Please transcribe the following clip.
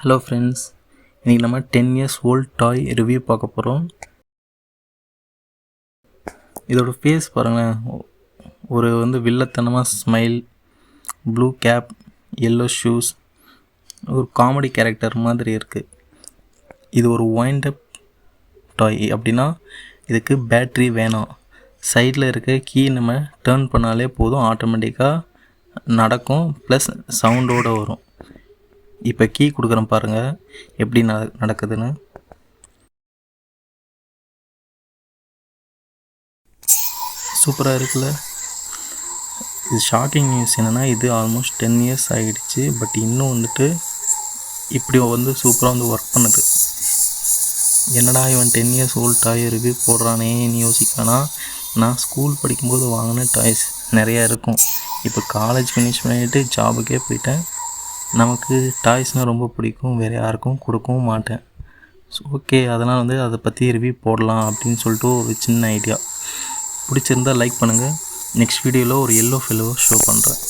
Hello friends, இன்றைக்கி நம்ம 10 years old டாய் review பார்க்க போகிறோம். இதோட ஃபேஸ் பாருங்களேன், ஒரு வில்லத்தனமாக smile, blue cap, yellow shoes, ஒரு காமெடி கேரக்டர் மாதிரி இருக்குது. இது ஒரு வைண்டப் டாய் அப்படின்னா இதுக்கு பேட்ரி வேணாம். சைடில் இருக்க கீ நம்ம டேர்ன் பண்ணாலே போதும், ஆட்டோமேட்டிக்காக நடக்கும், ப்ளஸ் சவுண்டோடு வரும். இப்போ கீ கொடுக்குறேன் பாருங்கள் எப்படி நடக்குதுன்னு. சூப்பராக இருக்குல்ல. இது ஷாக்கிங் நியூஸ் என்னென்னா, இது ஆல்மோஸ்ட் 10 years ஆகிடுச்சு. பட் இன்னும் இப்படி சூப்பராக ஒர்க் பண்ணுது. என்னடா இவன் 10 years ஓல்ட் டாய் ரிவ்யூ போடுறானேன்னு யோசிக்கானா, நான் ஸ்கூல் படிக்கும்போது வாங்கின டாய்ஸ் நிறையா இருக்கும். இப்போ காலேஜ் ஃபினிஷ் பண்ணிவிட்டு ஜாபுக்கே போயிட்டேன். நமக்கு டாய்ஸ்னால் ரொம்ப பிடிக்கும், வேறு யாருக்கும் கொடுக்கவும் மாட்டேன். ஸோ ஓகே, அதனால் அதை பற்றி ரிவ்யூ போடலாம் அப்படின்னு சொல்லிட்டு ஒரு சின்ன ஐடியா. பிடிச்சிருந்தால் லைக் பண்ணுங்கள். நெக்ஸ்ட் வீடியோவில் ஒரு எல்லோ ஃபெல்லோ ஷோ பண்ணுறேன்.